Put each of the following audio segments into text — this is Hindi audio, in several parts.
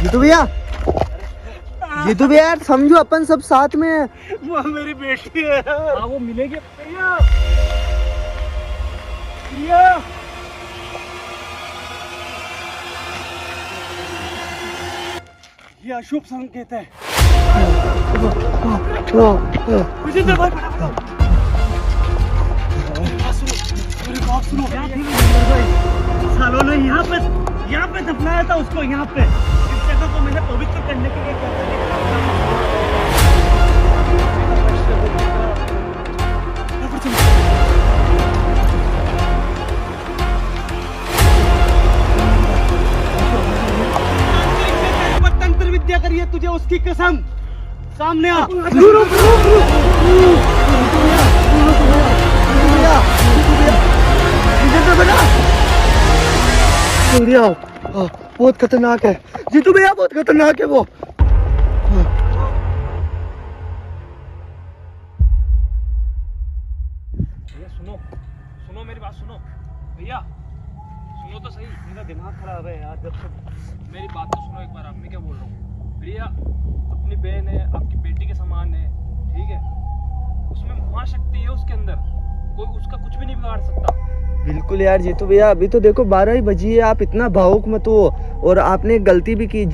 जीतू भैया, जीतू भैया यार समझो अपन सब साथ में है। वो मेरी बेटी है। हाँ वो मिलेगी भैया। भैया ये अशुभ संकेत है। मुझे दबा सुनो, सालों ने यहाँ पे दफनाया था उसको। यहाँ पे इस जगह को मैंने पवित्र करने के लिए तंत्र विद्या करी है तुझे, उसकी कसम। सामने आ। बहुत खतरनाक है जीतू भैया, बहुत खतरनाक है वो। भैया सुनो मेरी बात सुनो। भैया सुनो तो सही, मेरा दिमाग खराब है यार। जब तक मेरी बात तो सुनो एक बार। मैं क्या बोल रहा हूँ भैया, अपनी बहन है, आपकी बेटी के समान है, ठीक है। उसमें महाशक्ति है उसके अंदर, कोई उसका कुछ भी नहीं बिगाड़ सकता। बिल्कुल यार जीतू भैया, अभी तो देखो 12 ही बजी है, आप इतना भावुक मत हो। और आपने गलती भी की,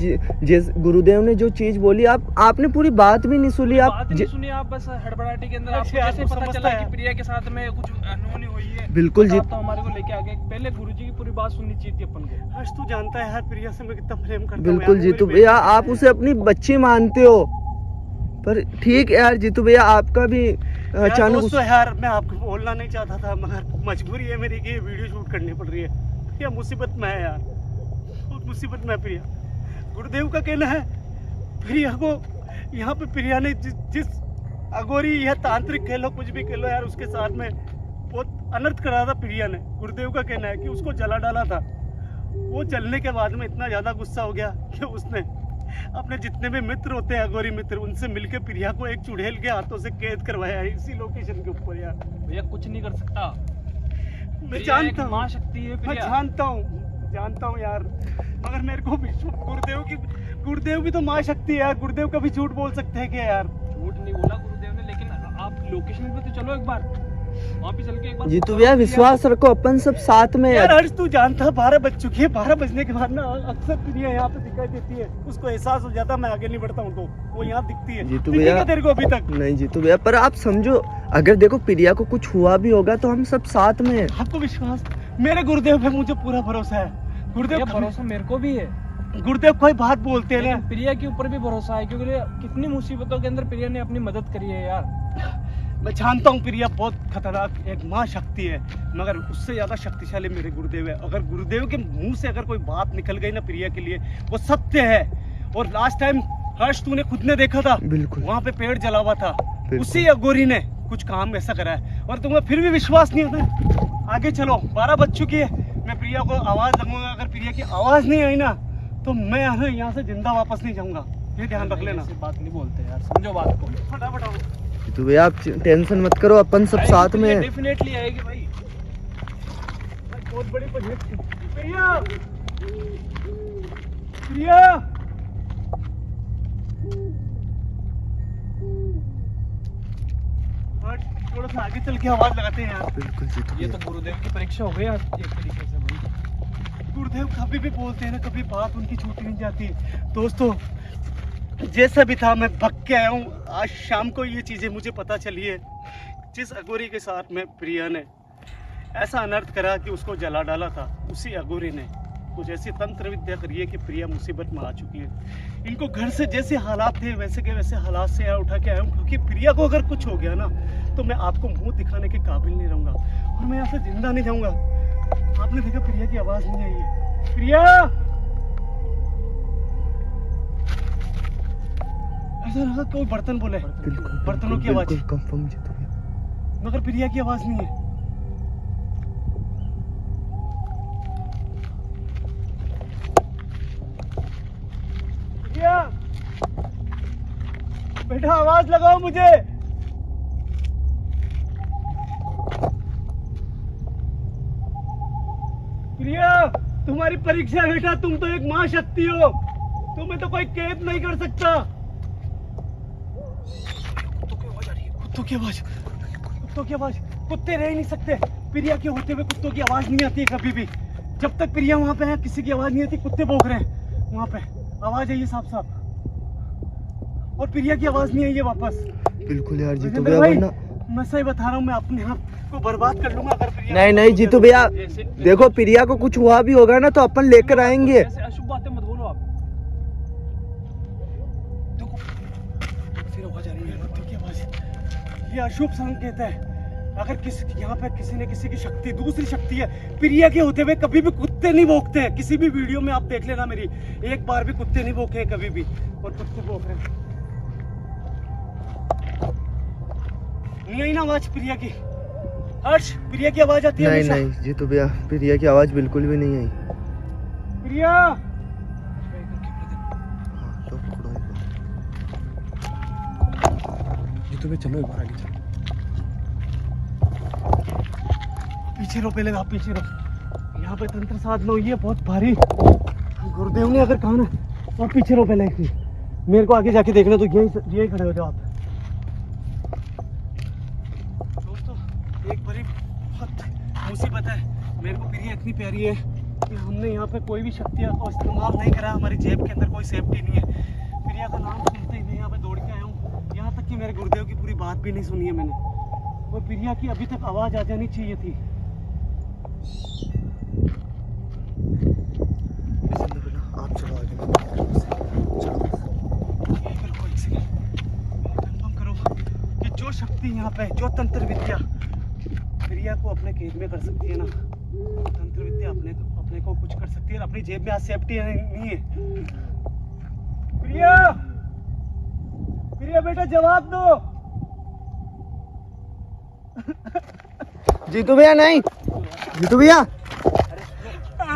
जिस गुरुदेव ने जो चीज बोली आपने पूरी बात भी नहीं सुनी। बात नहीं सुनी आप, बस हड़बड़ाहटी के अंदर आपको जैसे पता चला कि प्रिया के साथ में कुछ अनहोनी हुई है। बिल्कुल जी, तो हमारे को लेके आ गए। पहले गुरुजी की पूरी बात सुननी चाहिए थी अपन को। हर्ष तू जानता है यार प्रिया से मैं कितना प्रेम करता हूं। बिल्कुल जीतू भैया, आप उसे अपनी बच्ची मानते हो, पर ठीक है यार जीतू भैया, आपका भी अचानक यार मैं आपको बोलना नहीं चाहता था, मगर मजबूरी है मेरी कि ये वीडियो शूट करनी पड़ रही है। प्रिया मुसीबत में है यार, बहुत मुसीबत में है प्रिया। गुरुदेव का कहना है प्रिया को यहाँ पे प्रिया ने जिस अगोरी या तांत्रिक कह लो, कुछ भी कह लो यार, उसके साथ में बहुत अनर्थ करा था प्रिया ने। गुरुदेव का कहना है कि उसको जला डाला था। वो जलने के बाद में इतना ज्यादा गुस्सा हो गया कि उसने अपने जितने भी मित्र होते हैं, अगोरी मित्र, उनसे मिलकर प्रिया को एक चुड़ैल के हाथों से कैद करवाया है इसी लोकेशन के ऊपर। यार भैया कुछ नहीं कर सकता, मैं जानता हूँ महाशक्ति है प्रिया। मैं जानता हूँ यार, मगर मेरे को भी गुरुदेव भी तो महाशक्ति है यार। गुरुदेव कभी झूठ बोल सकते हैं क्या यार? झूठ नहीं बोला गुरुदेव ने, लेकिन आप लोकेशन पे तो चलो एक बार, वहाँ पे चल के एक बार। जीतू भैया विश्वास रखो, अपन सब साथ में यार। हर्ष तू जानता 12 बज चुकी है, 12 बजने के बाद ना अक्सर प्रिया यहाँ पे दिखाई देती है। उसको एहसास हो जाता मैं आगे नहीं बढ़ता हूँ तो वो यहाँ दिखती है। जीतू भैया तेरे को अभी तक नहीं जीतू भैया, पर आप समझो, अगर देखो प्रिया को कुछ हुआ भी होगा तो हम सब साथ में हैं। आपको विश्वास? मेरे गुरुदेव पे मुझे पूरा भरोसा है। गुरुदेव भरोसा मेरे को भी है। गुरुदेव कोई बात बोलते हैं ना, प्रिया के ऊपर भी भरोसा है, क्योंकि कितनी मुसीबतों के अंदर प्रिया ने अपनी मदद करी है यार। मैं जानता हूँ प्रिया बहुत खतरनाक एक माँ शक्ति है, मगर उससे ज्यादा शक्तिशाली मेरे गुरुदेव है। अगर गुरुदेव के मुंह से अगर कोई बात निकल गई ना प्रिया के लिए, वो सत्य है। और लास्ट टाइम हर्ष तूने खुद ने देखा था, बिल्कुल वहाँ पे पेड़ जला हुआ था, उसी अगोरी ने कुछ काम ऐसा करा है, और तुम्हें फिर भी विश्वास नहीं होता। आगे चलो, 12 बज चुकी है, मैं प्रिया को आवाज दूंगा। अगर प्रिया की आवाज नहीं आई ना तो मैं यहाँ से जिंदा वापस नहीं जाऊंगा, ये ध्यान रख लेना। बात नहीं बोलते यार, समझो बात को। फटाफट आओ तो भैया आप टेंशन मत करो, अपन सब साथ में हैं। डेफिनेटली आएगी भाई, बहुत बड़ी प्रोजेक्ट है। प्रिया थोड़ा सा आगे चल के आवाज लगाते हैं यार। बिल्कुल जीतू, ये तो गुरुदेव की परीक्षा हो गई आज एक तरीके से भाई। गुरुदेव कभी भी बोलते हैं ना, कभी बात उनकी छूटी नहीं जाती। दोस्तों जैसा भी था मैं भग के आया हूँ। आज शाम को ये चीज़ें मुझे पता चली है, जिस अगोरी के साथ में प्रिया ने ऐसा अनर्थ करा कि उसको जला डाला था, उसी अगोरी ने कुछ ऐसी तंत्र विद्या करी है कि प्रिया मुसीबत में आ चुकी है। इनको घर से जैसे हालात थे वैसे के वैसे हालात से यहाँ उठा के आया हूँ, क्योंकि प्रिया को अगर कुछ हो गया ना तो मैं आपको मुंह दिखाने के काबिल नहीं रहूँगा और मैं यहाँ से जिंदा नहीं जाऊँगा। आपने देखा प्रिया की आवाज़ नहीं आई है। प्रिया ऐसा लगा कोई बर्तन बोले, बर्तनों की आवाज, कंफर्म जीतू भैया, मगर प्रिया की आवाज नहीं है। प्रिया बेटा आवाज लगाओ मुझे। प्रिया तुम्हारी परीक्षा है बेटा, तुम तो एक महाशक्ति हो। तुम्हें तो कोई कैद नहीं कर सकता। कुत्तों की आवाज आ रही है, कुत्तों की आवाज, कुत्तों की आवाज। कुत्ते रह ही नहीं सकते, प्रिया के होते हुए कुत्तों की आवाज नहीं आती है कभी भी। जब तक प्रिया वहां पे है किसी की आवाज नहीं आती। कुत्ते भौंक रहे हैं वहां पे, आवाज है ये साफ साफ, और प्रिया की आवाज नहीं आई है वापस। बिल्कुल यार जीतू विजेंद्र भैया, भाई, वरना मैं सही बता रहा हूँ, मैं अपने आप को बर्बाद कर लूंगा अगर प्रिया। नहीं नहीं जीतू भैया, देखो प्रिया को कुछ हुआ भी होगा ना तो अपन लेकर आएंगे। ऐसे अशुभ बातें मत बोलो आप। देखो फिर आवाज आ रही है, कुत्तों की आवाज। ये अशुभ संकेत है। अगर किसी यहाँ पे किसी ने किसी की शक्ति, दूसरी शक्ति है। प्रिया के होते हुए कभी भी कुत्ते नहीं भौंकते हैं। किसी भी वीडियो में आप देख लेना मेरी, एक बार भी कुत्ते नहीं भौंके हैं कभी भी, और कुत्ते भौंक रहे हैं। नहीं आई ना आवाज प्रिया की? हर्ष, प्रिया की आवाज आती है नहीं हमेशा? नहीं जीतू भैया, प्रिया की आवाज बिल्कुल भी नहीं आई। प्रिया, हाँ, तो खड़ो एक बार। जीतू भाई चलो एक बार आगे चलो। पीछे रो, पहले आप पीछे रो। यहाँ पे तंत्र साधना हुई है बहुत भारी। गुरुदेव ने अगर कहा ना, आप पीछे रो पहले। मेरे को आगे जाके देखना, तो यही खड़े हो जाओ आप। दोस्तों, एक बड़ी बहुत मुसीबत है। मेरे को प्रिया इतनी प्यारी है कि हमने यहाँ पे कोई भी शक्तियाँ को इस्तेमाल नहीं करा। हमारी जेब के अंदर कोई सेफ्टी नहीं है। प्रिया का नाम सुनते ही मैं यहाँ पे दौड़ के आया हूँ। यहाँ तक कि मेरे गुरुदेव की पूरी बात भी नहीं सुनी है मैंने, और प्रिया की अभी तक आवाज़ आ जानी चाहिए थी। आप चलो आगे। कंफर्म करो कि जो शक्ति यहाँ पे, जो तंत्र विद्या प्रिया को अपने कैद में कर सकती है ना, तंत्र विद्या अपने को कुछ कर सकती है। अपनी जेब में आज सेफ्टी नहीं है। प्रिया, प्रिया बेटा जवाब दो। जीतू भैया नहीं, जीतू भैया,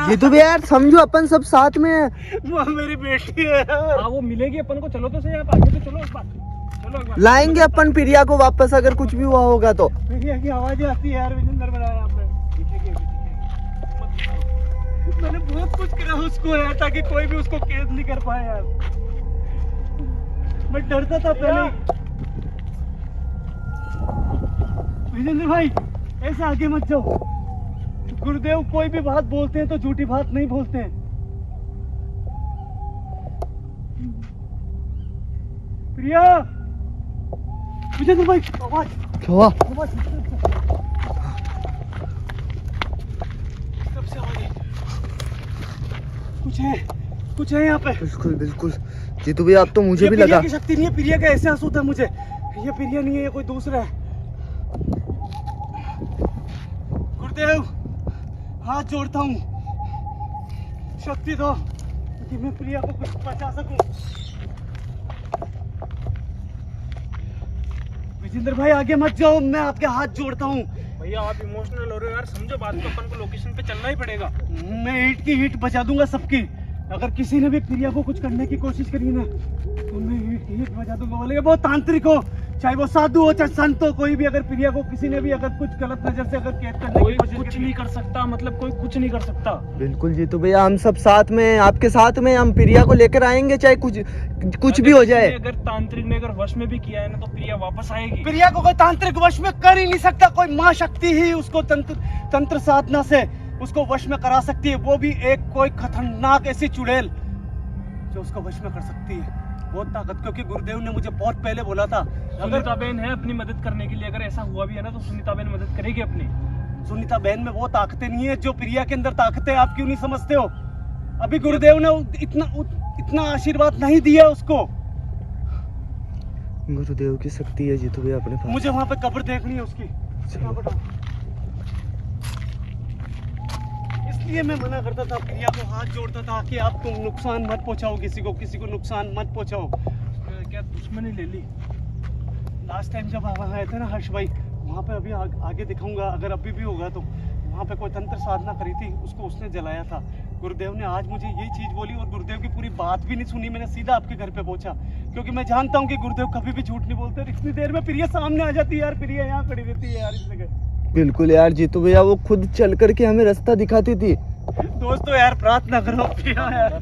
जीतू भैया यार समझो, अपन सब साथ में है। वो मेरी बेटी है। हाँ वो मिलेगी अपन को, चलो तो सही आप आगे तो चलो एक बार, चलो एक बार। लाएंगे अपन प्रिया को वापस, अगर कुछ भी हुआ होगा तो। प्रिया की आवाजें आती है यार, विजेंद्र बनाया आपने। मैंने बहुत कुछ करा उसको यार, ताकि कोई भी उसको कैद नहीं कर पाए यार। मैं डरता था पहले। विजेंद्र भाई, ऐसे आगे मत जाओ। गुरुदेव कोई भी बात बोलते हैं तो झूठी बात नहीं बोलते हैं। प्रिया, विजेंद्र भाई, आवाज, क्या हुआ? आवाज, सबसे आवाज है। कुछ है यहाँ पे। बिल्कुल बिल्कुल जीतू भैया, अब तो मुझे ये भी प्रिया लगा। की शक्ति नहीं है, प्रिया का एहसास होता है मुझे। ये प्रिया नहीं है, ये कोई दूसरा है। गुरुदेव, हाथ जोड़ता हूँ, शक्ति दो कि मैं प्रिया को कुछ बचा सकूं। विजेंद्र भाई आगे मत जाओ, मैं आपके हाथ जोड़ता हूँ। भैया आप इमोशनल हो रहे हो यार, समझो बात को, अपन को लोकेशन पे चलना ही पड़ेगा। मैं ईंट की ईंट बचा दूंगा सबकी। अगर किसी ने भी प्रिया को कुछ करने की कोशिश करी ना, तो मैं ईंट की ईंट बचा दूंगा। बोले वो तांत्रिक हो, चाहे वो साधु हो, चाहे संत हो, कोई भी अगर प्रिया को किसी ने भी अगर कुछ गलत नजर से अगर कैद करने कोई की कोशिश कुछ करी, नहीं कर सकता, मतलब कोई कुछ नहीं कर सकता। बिल्कुल जीतू भैया, हम सब साथ में हैं, आपके साथ में। हम प्रिया को लेकर आएंगे, चाहे कुछ भी हो जाए। अगर तांत्रिक ने अगर वश में भी किया है ना, तो प्रिया वापस आएगी। प्रिया को कोई तांत्रिक वश में कर ही नहीं सकता। कोई माँ शक्ति ही उसको तंत्र साधना से उसको वश में करा सकती है। वो भी एक कोई खतरनाक ऐसी चुड़ैल जो उसको वश में कर सकती है। बहुत ताकत, क्योंकि गुरुदेव ने मुझे बहुत पहले बोला था, अगर सुनीता बहन है अपनी मदद करने के लिए। अगर ऐसा हुआ भी है ना, तो सुनीता बहन मदद करेगी अपनी। सुनीता बहन में वो ताकतें नहीं है जो प्रिया के अंदर ताकतें। आप क्यों नहीं समझते हो? अभी गुरुदेव ने इतना आशीर्वाद नहीं दिया उसको। गुरुदेव की शक्ति है जीतू भैया अपने पास। मुझे वहां पे कब्र देखनी है उसकी। चलो। बताओ, इसलिए मैं मना करता था, प्रिया को हाथ जोड़ता था कि आप तुम नुकसान मत पहुंचाओ, किसी को नुकसान मत पहुंचाओ। क्या दुश्मनी ले ली? लास्ट टाइम जब वहाँ आए थे ना हर्ष भाई, वहाँ पे अभी आगे दिखाऊंगा, अगर अभी भी होगा तो वहाँ पे कोई तंत्र साधना करी थी, उसको उसने जलाया था। गुरुदेव ने आज मुझे यही चीज़ बोली, और गुरुदेव की पूरी बात भी नहीं सुनी। मैंने सीधा आपके घर पे पहुंचा, क्योंकि मैं जानता हूँ कि गुरुदेव कभी भी झूठ नहीं बोलते। इतनी देर में प्रिया सामने आ जाती है यार, प्रिया यहाँ खड़ी रहती है यार इस जगह। बिल्कुल यार जीतू भैया, वो खुद चल करके हमें रास्ता दिखाती थी। दोस्तों यार प्रार्थना करो प्रिया यार।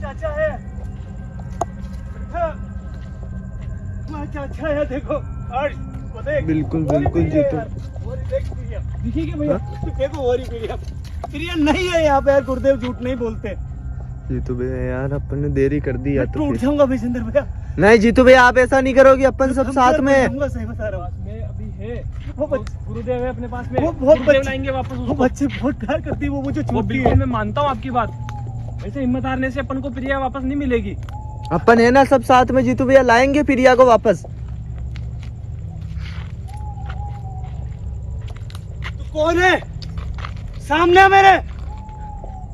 चाचा है, तुम्हारा चाचा है, देखो अर्श, वो देख। बिल्कुल वो बिल्कुल नहीं है जीतू। यार, वो देख प्रिया, दिखी क्या भैया? देखो वो प्रिया, प्रिया नहीं है यहाँ पे यार, गुरुदेव झूठ नहीं बोलते। जीतू भैया यार अपन ने देरी कर दी मैं या तो टूट फिर जाऊंगा विजेंद्र भैया, नहीं जीतू भैया आप ऐसा नहीं करोगे, अपन सब साथ में हैं। जाऊंगा, सही बता रहा हूँ। में अभी है वो वो बच- गुरुदेव है अपने पास में, वो बहुत गुरुदेव बच्चे- लाएंगे वापस वो उसको। बच्चे बहुत प्यार करती है, वो मुझे वो छूटती बिल्कुल है। मैं मानता हूँ आपकी बात, ऐसे हिम्मत हारने से अपन को प्रिया वापस नहीं मिलेगी। अपन है ना सब साथ में, जीतू भैया लाएंगे प्रिया को वापस। तू कौन है? सामने आ मेरे,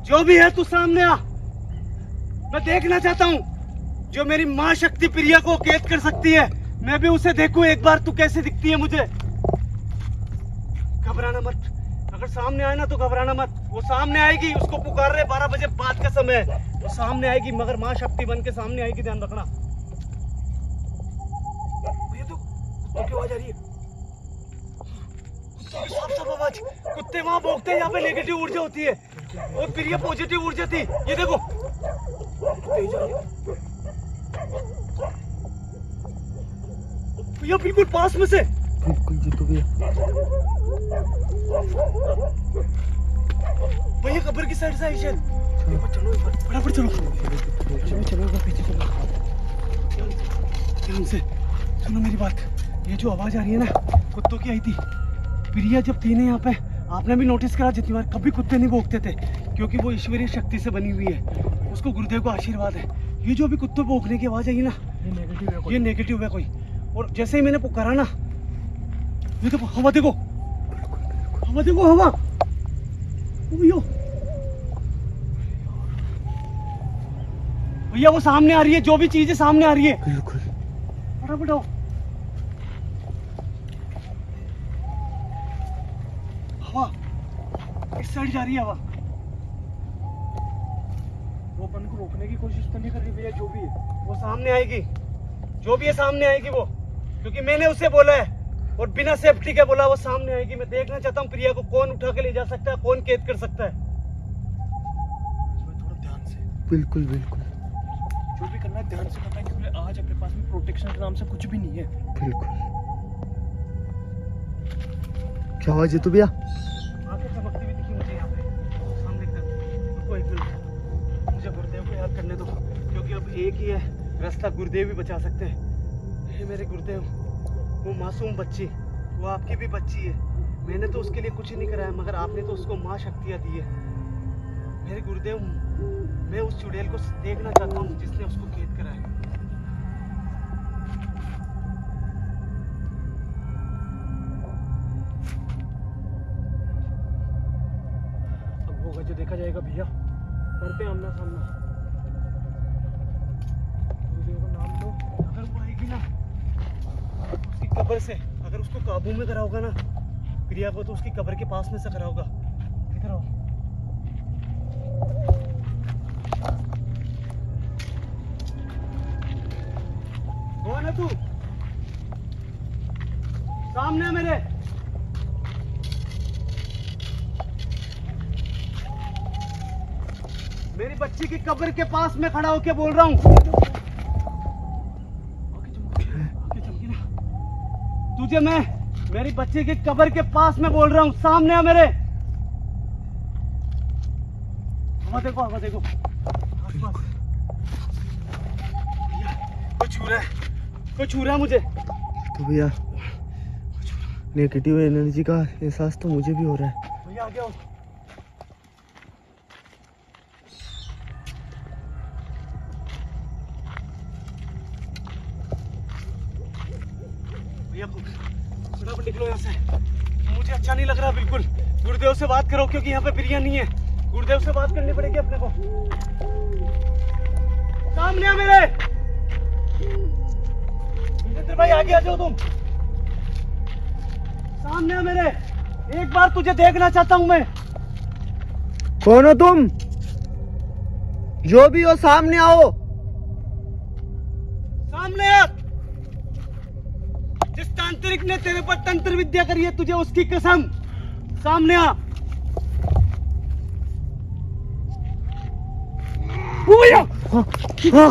जो भी है तू सामने आ, मैं देखना चाहता हूँ। जो मेरी माँ शक्ति प्रिया को कैद कर सकती है, मैं भी उसे देखूं एक बार, तू कैसे दिखती है मुझे। घबराना मत, अगर सामने आए ना तो घबराना मत, वो सामने आएगी, उसको पुकार रहे, 12 बजे बाद का समय है, वो सामने आएगी, मगर माँ शक्ति बन के सामने आएगी, ध्यान रखना। ये तो कुत्तों की आवाज आ रही है, साफ साफ आवाज, कुत्ते वहां भौंकते हैं, यहाँ पे नेगेटिव ऊर्जा होती है और प्रिया पॉजिटिव ऊर्जा थी, ये देखो तेज आ रही है। भैया बिल्कुल पास में से, बिल्कुल जीतू भैया। भैया कब्र की साइड से आई शायद। चलो एक बार, फटाफट चलो चलो चलो एक बार पीछे चलो, ध्यान से सुनो मेरी बात। ये जो आवाज आ रही है ना, कुत्तों की आई थी। प्रिया जब थी ना यहाँ पे, आपने भी नोटिस करा जितनी बार, कभी कुत्ते नहीं भौंकते थे, क्योंकि वो ईश्वरीय शक्ति से बनी हुई है, उसको गुरुदेव का आशीर्वाद है। ये जो अभी कुत्ते भौंकने की आवाज आई ना, ये नेगेटिव है ये नेगेटिव है कोई। और जैसे ही मैंने पुकारा ना, ये देखो हवा, देखो हवा, देखो हवा, ओ भैया भैया वो सामने आ रही है, जो भी चीज है सामने आ रही है, बिल्कुल फटाफट आओ। हवा इस साइड जा रही है हवा। वो अपन को रोकने की कोशिश तो नहीं कर रही भैया, जो भी है। वो सामने आएगी, जो भी है सामने आएगी वो, क्योंकि मैंने उसे बोला है और बिना सेफ्टी के बोला, वो सामने आएगी। मैं देखना चाहता हूँ प्रिया को कौन उठा के ले जा सकता है, कौन कैद कर सकता है। थोड़ा ध्यान से, बिल्कुल बिल्कुल जो भी करना है ध्यान से करना है, क्योंकि आज अपने पास में प्रोटेक्शन के नाम से कुछ भी नहीं है। बिल्कुल। क्या हुआ जीतू भैया? आंखें चमकती हुई दिखी मुझे यहाँ पे सामने की तरफ। रुको एक मिनट, मुझे गुरुदेव को याद करने दो, क्योंकि अब एक ही है रास्ता, गुरुदेव ही बचा सकते हैं। हे मेरे गुरुदेव, वो मासूम बच्ची, वो आपकी भी बच्ची है, मैंने तो उसके लिए कुछ नहीं कराया, मगर आपने तो उसको माँ शक्तियाँ दी है। मेरे गुरुदेव, मैं उस चुड़ैल को देखना चाहता हूँ जिसने उसको कैद कराया। अब होगा जो देखा जाएगा भैया, करते हैं आमना सामना। गुरुदेव का नाम लो। अगर वो आएगी ना उसकी कब्र से, अगर उसको काबू में करा होगा ना प्रिया को, तो उसकी कब्र के पास में से करा होगा। इधर आओ, कौन है तू? सामने है मेरे। मेरी बच्ची की कब्र के पास में खड़ा होके बोल रहा हूँ। आगे चमकी ना, तुझे मैं मेरी बच्ची की कब्र के पास में बोल रहा हूँ, सामने आ मेरे। हवा देखो, हवा देखो आसपास। भैया, कोई छू रहा है, कोई छू रहा है मुझे। तो भैया नेगेटिव एनर्जी का एहसास तो मुझे भी हो रहा है। भैया आगे आओ। भैया फटाफट निकलो यहाँ से, मुझे अच्छा नहीं लग रहा बिल्कुल। गुरुदेव से बात करो, क्योंकि यहाँ पे प्रिया नहीं है। गुरुदेव से बात करनी पड़ेगी अपने को। सामने आ मेरे। विजेंद्र भाई आगे आ जाओ तुम, सामने आ मेरे। एक बार तुझे देखना चाहता हूं मैं। कौन हो तुम? जो भी हो सामने आओ। सामने आ। जिस तांत्रिक ने तेरे पर तंत्र विद्या करी है, तुझे उसकी कसम, सामने आ। भैया जीतू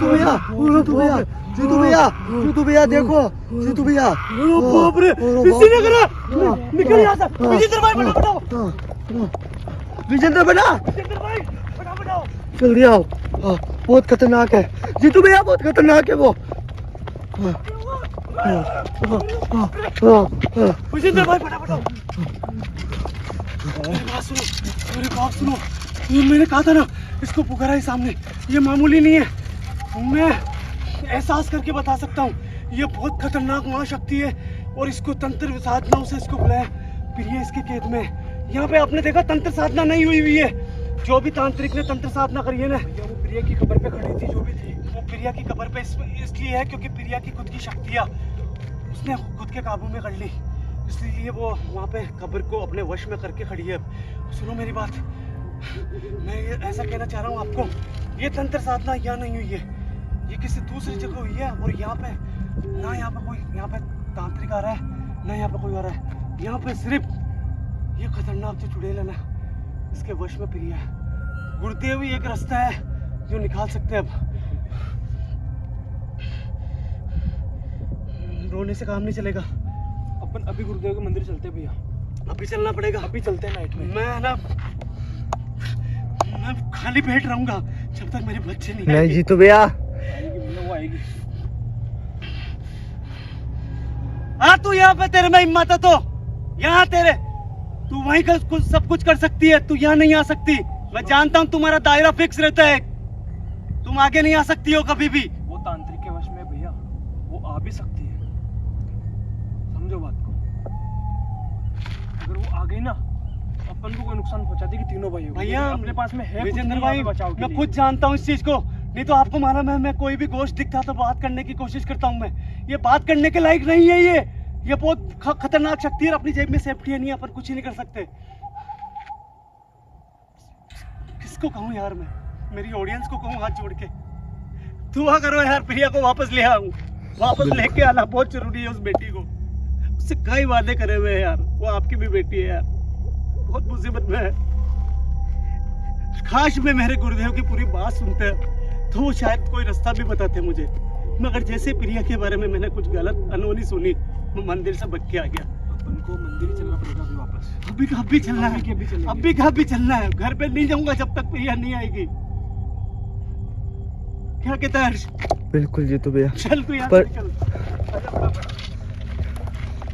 भैया, जीतू भैया, जीतू भैया, जीतू भैया देखो, जीतू भैया। बाप रे, किसी ने करा, निकल यहाँ से। विजेंद्र भाई बताओ, विजेंद्र बना, विजेंद्र भाई बताओ। जल्दी आओ। बहुत खतरनाक है जीतू भैया, बहुत खतरनाक है वो। विजेंद्र भाई बताओ। मेरी बात सुनो, मेरी बात सुनो। ये मैंने कहा था ना, इसको पुकारा ही सामने, ये मामूली नहीं है। मैं एहसास करके बता सकता हूँ, ये बहुत खतरनाक महाशक्ति है और इसको तंत्र साधनाओं से इसको बुलाया। प्रिया इसके कैद में है। यहाँ पे आपने देखा तंत्र साधना नहीं हुई है। जो भी तांत्रिक ने तंत्र साधना करी है ना, वो प्रिया की कब्र पे खड़ी थी, जो भी थी वो प्रिया की कब्र पे इसलिए है क्योंकि प्रिया की खुद की शक्तियाँ उसने खुद के काबू में कर ली, इसलिए वो वहाँ पे कब्र को अपने वश में करके खड़ी है। सुनो मेरी बात, मैं ये ऐसा कहना चाह रहा हूँ आपको, ये तंत्र साधना यहाँ नहीं हुई है, ये किसी दूसरी जगह हुई है। और यहाँ पे ना यहाँ पे कोई यहाँ पे तांत्रिक आ रहा है, ना यहाँ पे कोई आ रहा है। यहाँ पे सिर्फ ये खतरनाक जो चुड़ैल है ना, इसके वश में प्रिया है। गुरुदेव ही एक रास्ता है जो निकाल सकते हैं। अब रोने से काम नहीं चलेगा। अपन अभी गुरुदेव के मंदिर चलते हैं भैया, अभी चलना पड़ेगा। अभी चलते हैं नाइट में। मैं खाली पेट रहूंगा जब तक मेरे बच्चे नहीं नहीं आएंगे। जीतू भैया, आएगी भैया, वो आएगी। हाँ तू यहाँ पे, तेरे में हिम्मत है तो यहाँ तेरे, तू वहीं कर सब कुछ कर सकती है, तू यहाँ नहीं आ सकती। मैं जानता हूँ तुम्हारा दायरा फिक्स रहता है, तुम आगे नहीं आ सकती हो कभी भी। वो तांत्रिक के वश में है भैया, वो आ भी सकती है, समझो बात को। अगर वो आ गई ना, अपन को कोई नुकसान पहुंचा देगी तीनों भाइयों को। भैया अपने पास में है कुछ विजेंद्र नहीं भाई, यहाँ पे बचाव के मैं लिए। खुद जानता हूँ इस चीज को। नहीं तो आपको मालूम है, मैं कोई भी गोश्त दिखता तो बात करने की कोशिश करता हूँ। मैं ये बात करने के लायक नहीं है। ये बहुत खतरनाक शक्ति है, अपनी जेब में सेफ्टी है नहीं, अपन कुछ ही नहीं कर सकते। किसको कहूँ यार, मैं मेरी ऑडियंस को कहूँ हाथ जोड़ के, दुआ करो यार प्रिया को वापस ले आऊं। वापस लेके आना बहुत जरूरी है उस बेटी को। उससे कई वादे करे हुए हैं यार, वो आपकी भी बेटी है यार, बहुत मुसीबत में है। काश में मेरे गुरुदेव की पूरी बात सुनते तो वो शायद कोई रास्ता भी बताते मुझे, मगर जैसे प्रिया के बारे में मैंने कुछ गलत अनहोनी सुनी, मैं मंदिर से बच के आ गया। अपन को मंदिर ही चलना पड़ेगा अभी वापस। अभी का अभी चलना है, अभी का अभी चलना है। घर पे नहीं जाऊंगा जब तक प्रिया नहीं आएगी। क्या कहता है हर्ष? बिल्कुल जीतू भैया, चल तू यहाँ पर- से चल।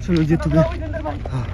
चलो जीतू भैया। विजेंद्र भाई। हाँ।